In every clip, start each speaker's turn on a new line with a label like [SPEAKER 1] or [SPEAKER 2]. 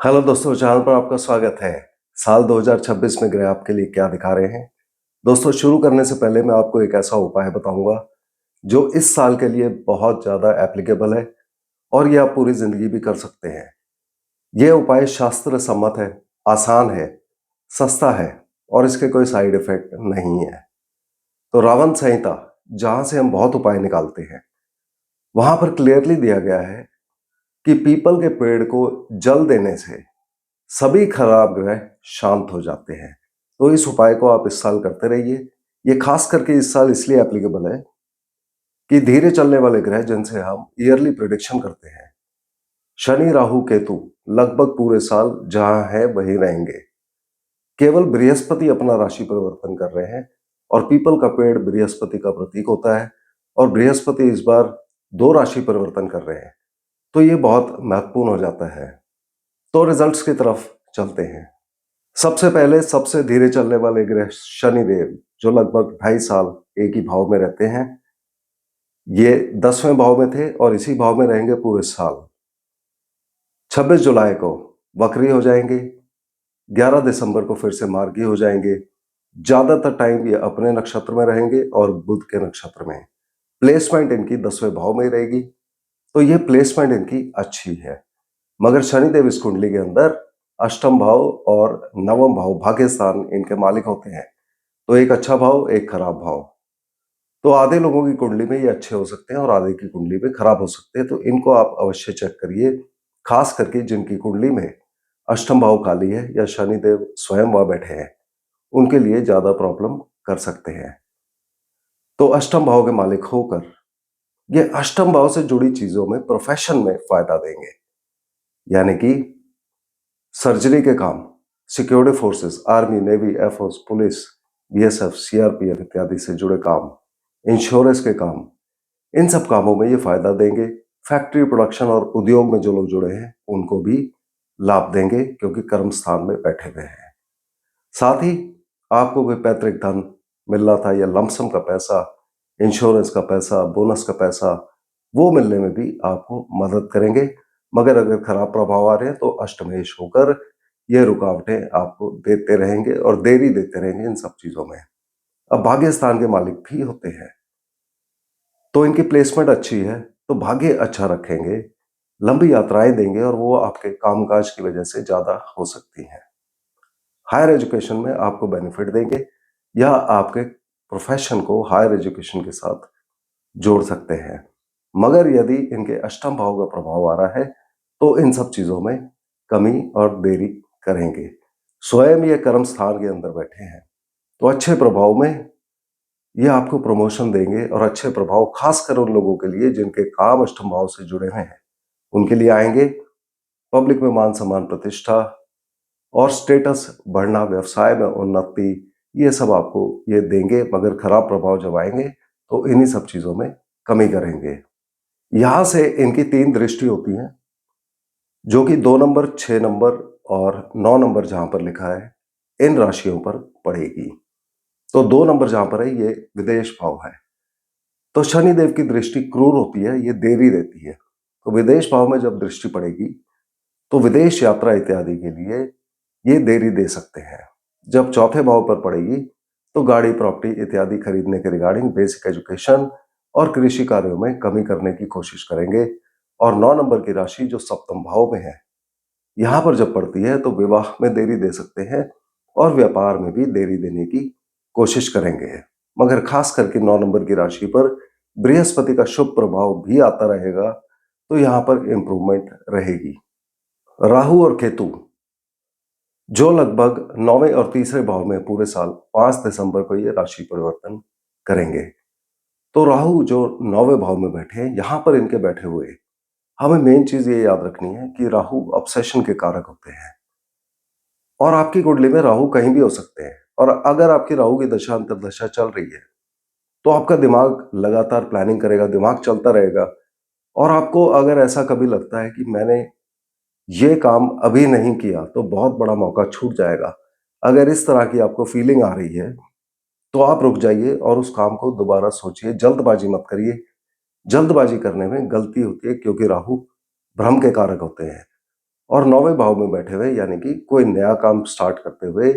[SPEAKER 1] Hello दोस्तों, channel पर आपका स्वागत है। साल 2026 में ग्रह आपके लिए क्या दिखा रहे हैं। दोस्तों, शुरू करने से पहले मैं आपको एक ऐसा उपाय बताऊंगा जो इस साल के लिए बहुत ज़्यादा एप्लीकेबल है और ये आप पूरी ज़िंदगी भी कर सकते हैं। ये उपाय शास्त्र सम्मत है, आसान है, सस्ता है और इसके कोई साइड इफ़ेक्ट नहीं है। तो रावण संहिता, जहाँ से हम बहुत उपाय निकालते हैं, वहाँ पर क्लियरली दिया गया है कि पीपल के पेड़ को जल देने से सभी खराब ग्रह शांत हो जाते हैं। तो इस उपाय को आप इस साल करते रहिए। ये खास करके इस साल इसलिए एप्लीकेबल है कि धीरे चलने वाले ग्रह जिनसे हम ईयरली प्रिडिक्शन करते हैं, शनि, राहु, केतु लगभग पूरे साल जहां है वहीं रहेंगे। केवल बृहस्पति अपना राशि परिवर्तन कर रहे हैं और पीपल का पेड़ बृहस्पति का प्रतीक होता है और बृहस्पति इस बार 2 राशि परिवर्तन कर रहे हैं। तो ये बहुत महत्वपूर्ण हो जाता है। तो रिजल्ट्स की तरफ चलते हैं। सबसे पहले सबसे धीरे चलने वाले ग्रह शनिदेव, जो लगभग 2.5 साल एक ही भाव में रहते हैं, ये 10वें भाव में थे और इसी भाव में रहेंगे पूरे साल। 26 जुलाई को वक्री हो जाएंगे, 11 दिसंबर को फिर से मार्गी हो जाएंगे। ज्यादातर टाइम ये अपने नक्षत्र में रहेंगे और बुध के नक्षत्र में। प्लेसमेंट इनकी 10वें भाव में ही रहेगी, तो ये प्लेसमेंट इनकी अच्छी है। मगर शनिदेव इस कुंडली के अंदर अष्टम भाव और नवम भाव भाग्य स्थान इनके मालिक होते हैं। तो एक अच्छा भाव, एक खराब भाव। तो आधे लोगों की कुंडली में ये अच्छे हो सकते हैं और आधे की कुंडली में खराब हो सकते हैं। तो इनको आप अवश्य चेक करिए, खास करके जिनकी कुंडली में अष्टम भाव खाली है या शनिदेव स्वयं वहां बैठे हैं, उनके लिए ज्यादा प्रॉब्लम कर सकते हैं। तो अष्टम भाव के मालिक होकर ये अष्टम भाव से जुड़ी चीजों में, प्रोफेशन में फायदा देंगे। यानी कि सर्जरी के काम, security forces, army, navy, air force, police, BSF, CRPF इत्यादि से जुड़े काम, इंश्योरेंस के काम, इन सब कामों में ये फायदा देंगे। फैक्ट्री, प्रोडक्शन और उद्योग में जो लोग जुड़े हैं उनको भी लाभ देंगे, क्योंकि कर्म स्थान में बैठे हुए हैं। साथ ही आपको कोई पैतृक धन मिल रहा था या लमसम का पैसा, इंश्योरेंस का पैसा, बोनस का पैसा, वो मिलने में भी आपको मदद करेंगे। मगर अगर खराब प्रभाव आ रहे हैं तो अष्टमेश होकर ये रुकावटें आपको देते रहेंगे और देरी देते रहेंगे इन सब चीजों में। अब भाग्य स्थान के मालिक भी होते हैं, तो इनकी प्लेसमेंट अच्छी है, तो भाग्य अच्छा रखेंगे, लंबी यात्राएं देंगे और वो आपके कामकाज की वजह से ज्यादा हो सकती हैं। हायर एजुकेशन में आपको बेनिफिट देंगे या आपके प्रोफेशन को हायर एजुकेशन के साथ जोड़ सकते हैं। मगर यदि इनके अष्टम भाव का प्रभाव आ रहा है तो इन सब चीजों में कमी और देरी करेंगे। स्वयं ये कर्म स्थान के अंदर बैठे हैं, तो अच्छे प्रभाव में ये आपको प्रमोशन देंगे और अच्छे प्रभाव खासकर उन लोगों के लिए जिनके काम अष्टम भाव से जुड़े हुए हैं, उनके लिए आएंगे। पब्लिक में मान सम्मान, प्रतिष्ठा और स्टेटस बढ़ना, व्यवसाय में उन्नति, ये सब आपको ये देंगे। मगर खराब प्रभाव जब आएंगे तो इन्हीं सब चीजों में कमी करेंगे। यहां से इनकी 3 दृष्टि होती हैं, जो कि 2 नंबर, 6 नंबर और 9 नंबर जहां पर लिखा है, इन राशियों पर पड़ेगी। तो 2 नंबर जहां पर है ये विदेश भाव है। तो शनिदेव की दृष्टि क्रूर होती है, ये देरी देती है। तो विदेश भाव में जब दृष्टि पड़ेगी तो विदेश यात्रा इत्यादि के लिए ये देरी दे सकते हैं। जब चौथे भाव पर पड़ेगी तो गाड़ी, प्रॉपर्टी इत्यादि खरीदने के रिगार्डिंग, बेसिक एजुकेशन और कृषि कार्यों में कमी करने की कोशिश करेंगे। और 9 नंबर की राशि जो सप्तम भाव में है, यहां पर जब पड़ती है तो विवाह में देरी दे सकते हैं और व्यापार में भी देरी देने की कोशिश करेंगे। मगर खास करके 9 नंबर की राशि पर बृहस्पति का शुभ प्रभाव भी आता रहेगा, तो यहां पर इंप्रूवमेंट रहेगी। राहु और केतु, जो लगभग 9वें और तीसरे भाव में पूरे साल 5 दिसंबर को ये राशि परिवर्तन करेंगे। तो राहु जो 9वें भाव में बैठे हैं, यहां पर इनके बैठे हुए हमें मेन चीज ये याद रखनी है कि राहु ऑब्सेशन के कारक होते हैं और आपकी कुंडली में राहु कहीं भी हो सकते हैं। और अगर आपकी राहु की दशा अंतर्दशा चल रही है तो आपका दिमाग लगातार प्लानिंग करेगा, दिमाग चलता रहेगा। और आपको अगर ऐसा कभी लगता है कि मैंने ये काम अभी नहीं किया तो बहुत बड़ा मौका छूट जाएगा, अगर इस तरह की आपको फीलिंग आ रही है तो आप रुक जाइए और उस काम को दोबारा सोचिए। जल्दबाजी मत करिए। जल्दबाजी करने में गलती होती है, क्योंकि राहु भ्रम के कारक होते हैं। और 9वें भाव में बैठे हुए यानी कि कोई नया काम स्टार्ट करते हुए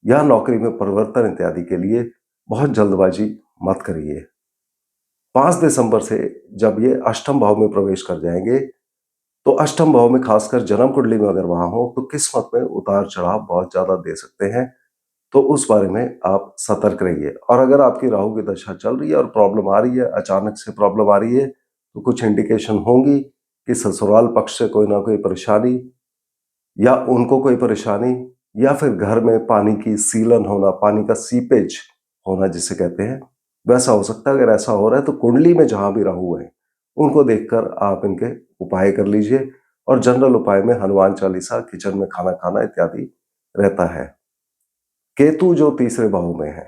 [SPEAKER 1] या नौकरी में परिवर्तन इत्यादि के लिए बहुत जल्दबाजी मत करिए। 5 दिसंबर से जब ये अष्टम भाव में प्रवेश कर जाएंगे तो अष्टम भाव में खासकर जन्म कुंडली में अगर वहां हो तो किस्मत में उतार चढ़ाव बहुत ज्यादा दे सकते हैं। तो उस बारे में आप सतर्क रहिए। और अगर आपकी राहु की दशा चल रही है और प्रॉब्लम आ रही है, अचानक से प्रॉब्लम आ रही है, तो कुछ इंडिकेशन होंगी कि ससुराल पक्ष से कोई ना कोई परेशानी या उनको कोई परेशानी या फिर घर में पानी की सीलन होना, पानी का सीपेज होना जिसे कहते हैं, वैसा हो सकता है। अगर ऐसा हो रहा है तो कुंडली में जहां भी राहु है उनको देखकर आप इनके उपाय कर लीजिए। और जनरल उपाय में हनुमान चालीसा, किचन में खाना खाना इत्यादि रहता है। केतु जो तीसरे भाव में है,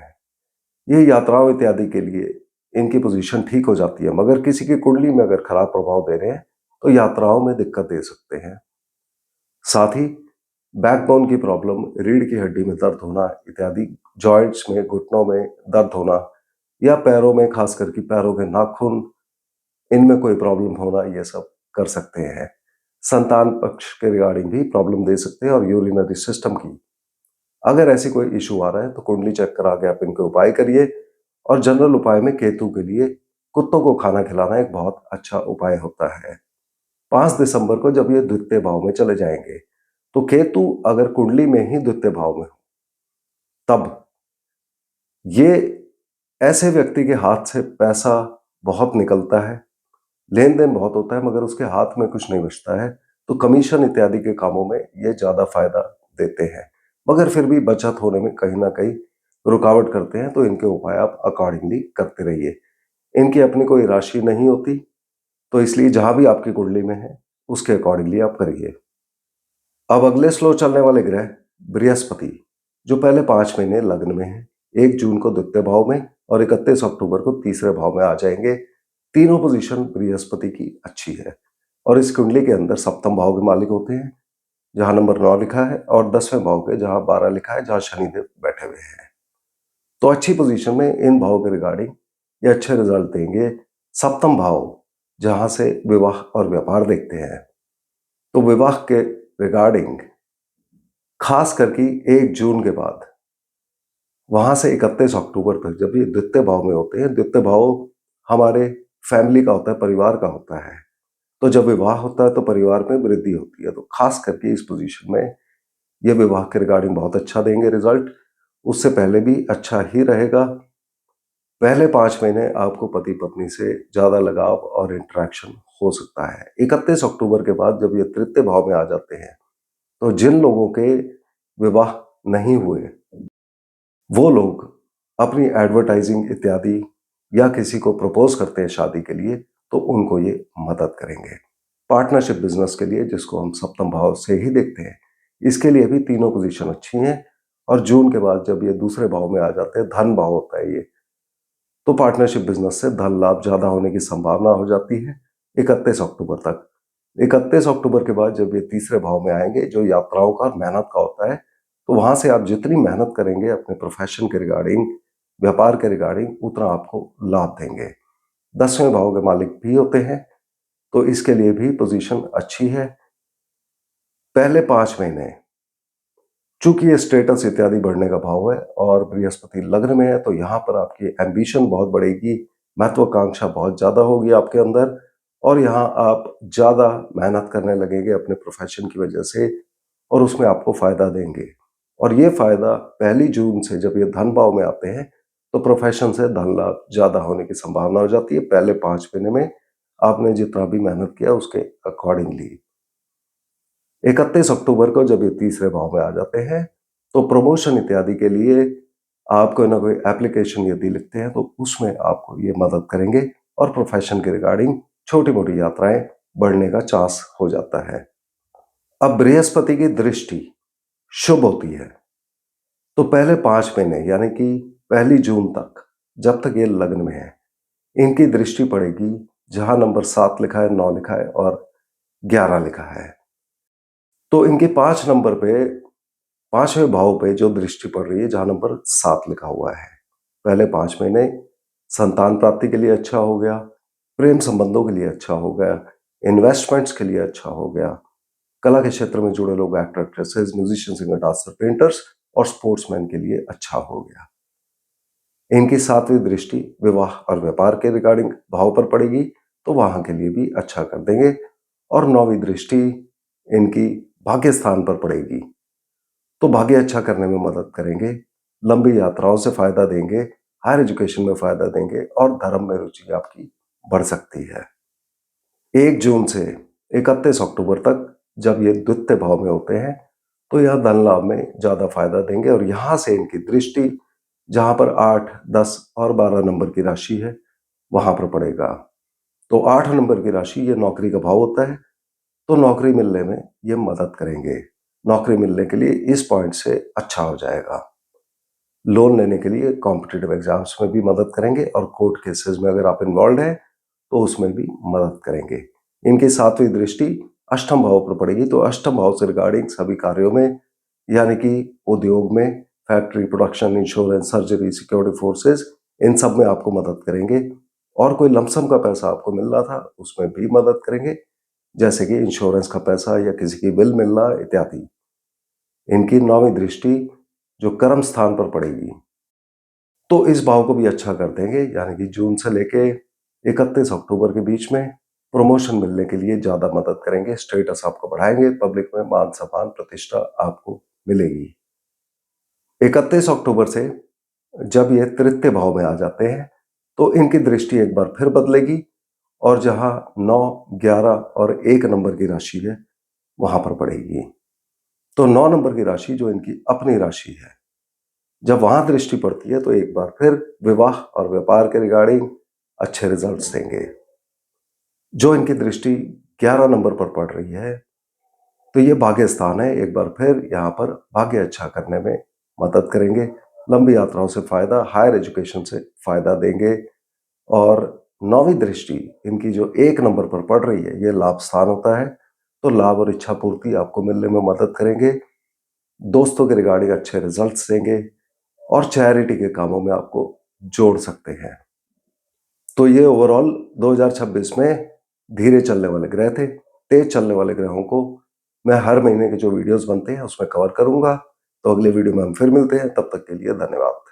[SPEAKER 1] ये यात्राओं इत्यादि के लिए इनकी पोजीशन ठीक हो जाती है, मगर किसी की कुंडली में अगर खराब प्रभाव दे रहे हैं तो यात्राओं में दिक्कत दे सकते हैं। साथ ही बैकबोन की प्रॉब्लम, रीढ़ की हड्डी में दर्द होना इत्यादि, जॉइंट्स में, घुटनों में दर्द होना या पैरों में, खास करके पैरों के नाखून, इनमें कोई प्रॉब्लम होना, ये सब कर सकते हैं। संतान पक्ष के रिगार्डिंग भी प्रॉब्लम दे सकते हैं। और यूरिनरी सिस्टम की अगर ऐसी कोई इशू आ रहा है तो कुंडली चेक करा के आप इनके उपाय करिए। और जनरल उपाय में केतु के लिए कुत्तों को खाना खिलाना एक बहुत अच्छा उपाय होता है। 5 दिसंबर को जब ये द्वितीय भाव में चले जाएंगे तो केतु अगर कुंडली में ही द्वितीय भाव में हो तब ये ऐसे व्यक्ति के हाथ से पैसा बहुत निकलता है, लेन देन बहुत होता है, मगर उसके हाथ में कुछ नहीं बचता है। तो कमीशन इत्यादि के कामों में ये ज्यादा फायदा देते हैं, मगर फिर भी बचत होने में कहीं ना कहीं रुकावट करते हैं। तो इनके उपाय आप अकॉर्डिंगली करते रहिए। इनकी अपनी कोई राशि नहीं होती, तो इसलिए जहां भी आपकी कुंडली में है उसके अकॉर्डिंगली आप करिए। अब अगले स्लो चलने वाले ग्रह बृहस्पति, जो पहले 5 महीने लग्न में है, 1 जून को द्वितीय भाव में और 31 अक्टूबर को तीसरे भाव में आ जाएंगे। तीनों पोजीशन बृहस्पति की अच्छी है और इस कुंडली के अंदर सप्तम भाव के मालिक होते हैं जहां नंबर 9 लिखा है, और 10वें भाव के जहां 12 लिखा है, जहां शनिदेव बैठे हुए हैं। तो अच्छी पोजीशन में इन भाव के रिगार्डिंग ये अच्छे रिजल्ट देंगे। सप्तम भाव जहां से विवाह और व्यापार देखते हैं, तो विवाह के रिगार्डिंग खास करके 1 जून के बाद वहां से 31 अक्टूबर तक जब ये द्वितीय भाव में होते हैं, द्वितीय भाव हमारे फैमिली का होता है, परिवार का होता है। तो जब विवाह होता है तो परिवार में वृद्धि होती है। तो खास करके इस पोजीशन में ये विवाह के रिगार्डिंग बहुत अच्छा देंगे रिजल्ट। उससे पहले भी अच्छा ही रहेगा। पहले 5 महीने आपको पति पत्नी से ज्यादा लगाव और इंटरेक्शन हो सकता है। 31 अक्टूबर के बाद जब ये तृतीय भाव में आ जाते हैं तो जिन लोगों के विवाह नहीं हुए वो लोग अपनी एडवर्टाइजिंग इत्यादि या किसी को प्रपोज करते हैं शादी के लिए, तो उनको ये मदद करेंगे। पार्टनरशिप बिजनेस के लिए, जिसको हम सप्तम भाव से ही देखते हैं, इसके लिए भी तीनों पोजीशन अच्छी हैं। और जून के बाद जब ये दूसरे भाव में आ जाते हैं, धन भाव होता है ये, तो पार्टनरशिप बिजनेस से धन लाभ ज्यादा होने की संभावना हो जाती है 31 अक्टूबर तक। 31 अक्टूबर के बाद जब ये तीसरे भाव में आएंगे, जो यात्राओं का, मेहनत का होता है, तो वहां से आप जितनी मेहनत करेंगे अपने प्रोफेशन के रिगार्डिंग, व्यापार के रिगार्डिंग, उतना आपको लाभ देंगे। 10वें भाव के मालिक भी होते हैं, तो इसके लिए भी पोजीशन अच्छी है। पहले 5 महीने चूंकि ये स्टेटस इत्यादि बढ़ने का भाव है और बृहस्पति लग्न में है, तो यहाँ पर आपकी एम्बिशन बहुत बढ़ेगी, महत्वाकांक्षा बहुत ज्यादा होगी आपके अंदर, और यहाँ आप ज्यादा मेहनत करने लगेंगे अपने प्रोफेशन की वजह से, और उसमें आपको फायदा देंगे। और ये फायदा 1 जून से जब ये धन भाव में आते हैं तो प्रोफेशन से धन लाभ ज्यादा होने की संभावना हो जाती है पहले 5 महीने में, आपने जितना भी मेहनत किया उसके अकॉर्डिंगली। 31 अक्टूबर को जब ये तीसरे भाव में आ जाते हैं तो प्रमोशन इत्यादि के लिए आप कोई ना कोई एप्लीकेशन यदि लिखते हैं तो उसमें आपको ये मदद करेंगे, और प्रोफेशन के रिगार्डिंग छोटी मोटी यात्राएं बढ़ने का चांस हो जाता है। अब बृहस्पति की दृष्टि शुभ होती है, तो पहले 5 महीने यानी कि 1 जून तक, जब तक ये लग्न में है, इनकी दृष्टि पड़ेगी जहां नंबर 7 लिखा है, 9 लिखा है और 11 लिखा है। तो इनके 5 नंबर पे, 5वें भाव पे जो दृष्टि पड़ रही है जहां नंबर 7 लिखा हुआ है, पहले 5 महीने संतान प्राप्ति के लिए अच्छा हो गया, प्रेम संबंधों के लिए अच्छा हो गया, इन्वेस्टमेंट्स के लिए अच्छा हो गया, कला के क्षेत्र में जुड़े लोग, actor, actresses, musician, singer, dancer, painters और स्पोर्ट्समैन के लिए अच्छा हो गया। इनकी 7वीं दृष्टि विवाह और व्यापार के रिगार्डिंग भाव पर पड़ेगी, तो वहां के लिए भी अच्छा कर देंगे। और 9वीं दृष्टि इनकी भाग्य स्थान पर पड़ेगी, तो भाग्य अच्छा करने में मदद करेंगे, लंबी यात्राओं से फायदा देंगे, हायर एजुकेशन में फायदा देंगे और धर्म में रुचि आपकी बढ़ सकती है। 1 जून से 31 अक्टूबर तक जब ये द्वितीय भाव में होते हैं, तो यह धन लाभ में ज्यादा फायदा देंगे और यहां से इनकी दृष्टि जहां पर 8, 10 और 12 नंबर की राशि है वहां पर पड़ेगा। तो 8 नंबर की राशि ये नौकरी का भाव होता है, तो नौकरी मिलने में ये मदद करेंगे। नौकरी मिलने के लिए इस पॉइंट से अच्छा हो जाएगा। लोन लेने के लिए कॉम्पिटिटिव एग्जाम्स में भी मदद करेंगे और कोर्ट केसेस में अगर आप इन्वॉल्व हैं तो उसमें भी मदद करेंगे। इनकी 7वीं दृष्टि अष्टम भाव पर पड़ेगी, तो अष्टम भाव से रिगार्डिंग सभी कार्यों में, यानी कि उद्योग में, factory, production, insurance, surgery, security forces, इन सब में आपको मदद करेंगे। और कोई लमसम का पैसा आपको मिल रहा था उसमें भी मदद करेंगे, जैसे कि इंश्योरेंस का पैसा या किसी की बिल मिलना इत्यादि। इनकी 9वीं दृष्टि जो कर्म स्थान पर पड़ेगी, तो इस भाव को भी अच्छा कर देंगे, यानी कि जून से लेके 31 अक्टूबर के बीच में प्रमोशन मिलने के लिए ज्यादा मदद करेंगे, स्टेटस आपको बढ़ाएंगे, पब्लिक में मान सम्मान प्रतिष्ठा आपको मिलेगी। 31 अक्टूबर से जब ये तृतीय भाव में आ जाते हैं तो इनकी दृष्टि एक बार फिर बदलेगी और जहां 9, 11 और 1 नंबर की राशि है वहां पर पड़ेगी। तो 9 नंबर की राशि जो इनकी अपनी राशि है, जब वहां दृष्टि पड़ती है तो एक बार फिर विवाह और व्यापार के रिगार्डिंग अच्छे रिजल्ट्स देंगे। जो इनकी दृष्टि 11 नंबर पर पड़ रही है, तो ये भाग्य स्थान है, एक बार फिर यहाँ पर भाग्य अच्छा करने में मदद करेंगे, लंबी यात्राओं से फायदा, हायर एजुकेशन से फायदा देंगे। और 9वीं दृष्टि इनकी जो 1 नंबर पर पड़ रही है, ये लाभ स्थान होता है, तो लाभ और इच्छा पूर्ति आपको मिलने में मदद करेंगे, दोस्तों के रिगार्डिंग अच्छे रिजल्ट्स देंगे और चैरिटी के कामों में आपको जोड़ सकते हैं। तो ये ओवरऑल 2026 में धीरे चलने वाले ग्रह थे। तेज चलने वाले ग्रहों को मैं हर महीने के जो वीडियोस बनते हैं उसमें कवर करूंगा। तो अगले वीडियो में हम फिर मिलते हैं, तब तक के लिए धन्यवाद।